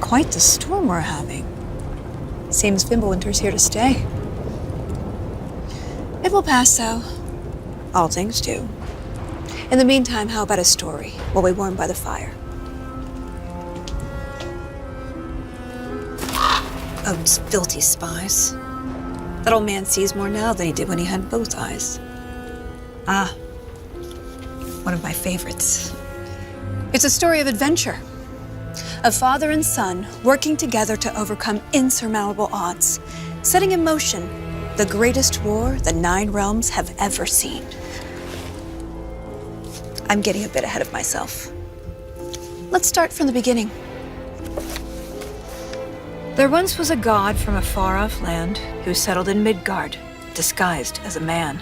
Quite the storm we're having. Seems Fimbulwinter's here to stay. It will pass, though. All things do. In the meantime, how about a story while we warm by the fire? Odin's filthy spies. That old man sees more now than he did when he had both eyes. Ah, one of my favorites. It's a story of adventure. A father and son working together to overcome insurmountable odds, setting in motion the greatest war the 9 realms have ever seen. I'm getting a bit ahead of myself. Let's start from the beginning. There once was a god from a far-off land who settled in Midgard, disguised as a man.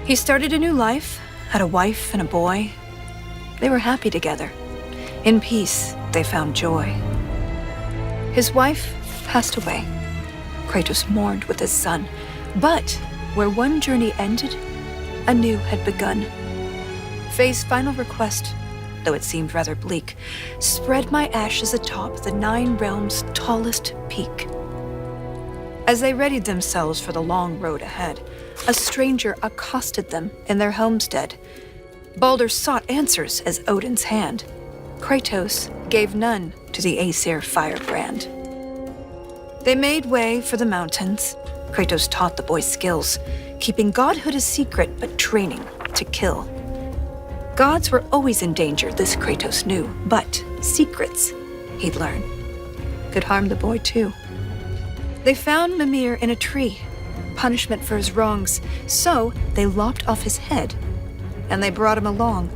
He started a new life, had a wife and a boy. They were happy together. In peace, they found joy. His wife passed away. Kratos mourned with his son, but where one journey ended, a new had begun. Faye's final request, though it seemed rather bleak, spread my ashes atop the 9 realms' tallest peak. As they readied themselves for the long road ahead, a stranger accosted them in their homestead. Baldur sought answers as Odin's hand. Kratos gave none to the Aesir firebrand. They made way for the mountains. Kratos taught the boy skills, keeping godhood a secret but training to kill. Gods were always in danger, this Kratos knew, but secrets, he'd learn, could harm the boy too. They found Mimir in a tree, punishment for his wrongs, so they lopped off his head, and they brought him along.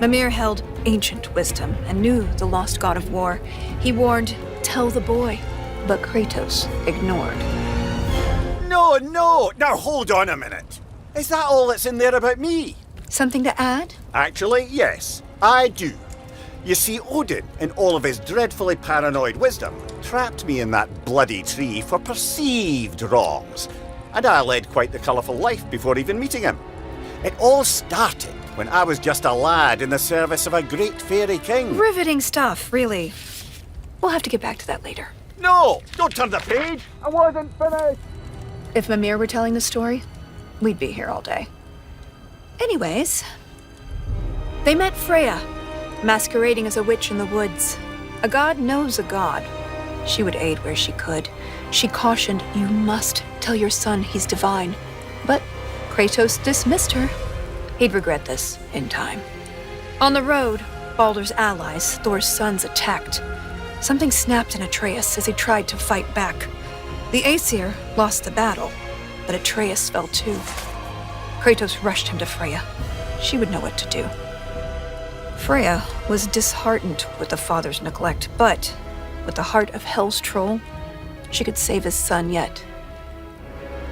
Mimir held ancient wisdom and knew the lost god of war. He warned, "Tell the boy," but Kratos ignored. No, now hold on a minute. Is that all that's in there about me? Something to add? Actually, yes, I do. You see, Odin, in all of his dreadfully paranoid wisdom, trapped me in that bloody tree for perceived wrongs, and I led quite the colourful life before even meeting him. It all started when I was just a lad in the service of a great fairy king. Riveting stuff, really. We'll have to get back to that later. No, don't turn the page. I wasn't finished. If Mimir were telling the story, we'd be here all day. Anyways, they met Freya, masquerading as a witch in the woods. A god knows a god. She would aid where she could. She cautioned, "You must tell your son he's divine." But Kratos dismissed her. He'd regret this in time. On the road, Baldur's allies, Thor's sons, attacked. Something snapped in Atreus as he tried to fight back. The Aesir lost the battle, but Atreus fell too. Kratos rushed him to Freya. She would know what to do. Freya was disheartened with the father's neglect, but with the heart of Hell's troll, she could save his son yet.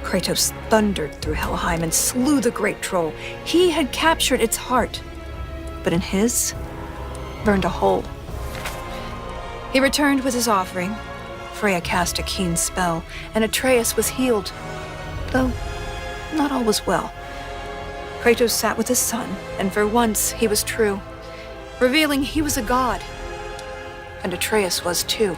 Kratos thundered through Helheim and slew the great troll. He had captured its heart, but in his, burned a hole. He returned with his offering. Freya cast a keen spell, and Atreus was healed, though not all was well. Kratos sat with his son, and for once he was true, revealing he was a god, and Atreus was too.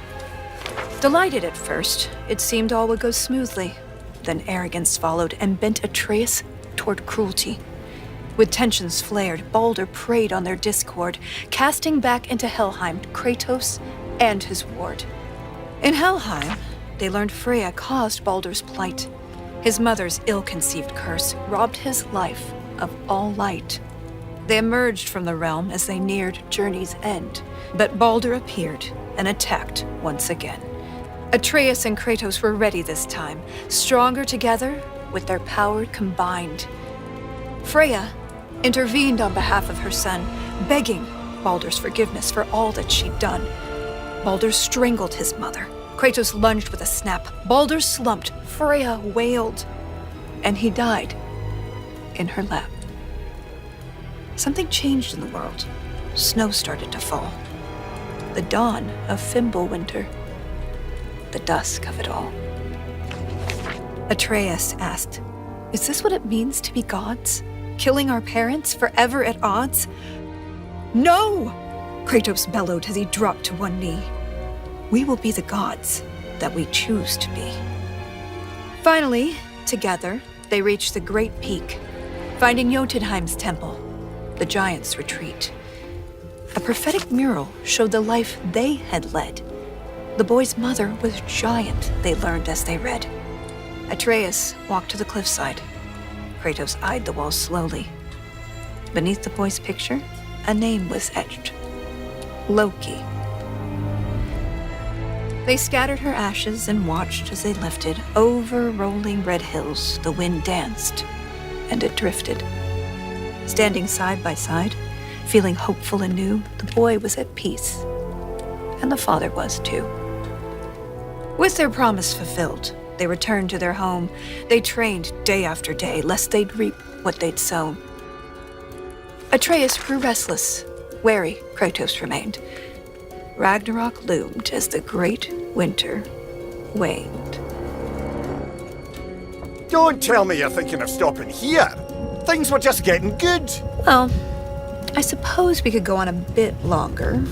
Delighted at first, it seemed all would go smoothly. Then arrogance followed and bent Atreus toward cruelty. With tensions flared, Baldur preyed on their discord, casting back into Helheim Kratos and his ward. In Helheim, they learned Freya caused Baldur's plight. His mother's ill-conceived curse robbed his life of all light. They emerged from the realm as they neared journey's end, but Baldur appeared and attacked once again. Atreus and Kratos were ready this time, stronger together with their power combined. Freya intervened on behalf of her son, begging Baldur's forgiveness for all that she'd done. Baldur strangled his mother. Kratos lunged with a snap. Baldur slumped. Freya wailed. And he died in her lap. Something changed in the world. Snow started to fall. The dawn of Fimbulwinter. The dusk of it all. Atreus asked, "Is this what it means to be gods? Killing our parents forever at odds?" "No!" Kratos bellowed as he dropped to one knee. we will be the gods that we choose to be. Finally, together, they reach the Great Peak, finding Jotunheim's temple, the giant's retreat. A prophetic mural showed the life they had led. The boy's mother was giant, they learned as they read. Atreus walked to the cliffside. Kratos eyed the wall slowly. Beneath the boy's picture, a name was etched. Loki. They scattered her ashes and watched as they lifted. Over rolling red hills, the wind danced, and it drifted. Standing side by side, feeling hopeful and new, the boy was at peace, and the father was too. With their promise fulfilled, they returned to their home. They trained day after day, lest they'd reap what they'd sown. Atreus grew restless. Wary, Kratos remained. Ragnarok loomed as the great winter waned. Don't tell me you're thinking of stopping here. Things were just getting good. Well, I suppose we could go on a bit longer.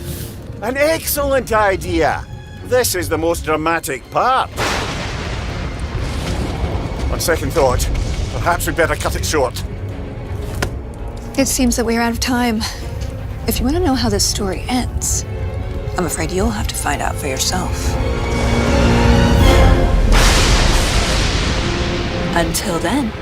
An excellent idea. This is the most dramatic part. On second thought, perhaps we'd better cut it short. It seems that we're out of time. If you want to know how this story ends, I'm afraid you'll have to find out for yourself. Until then.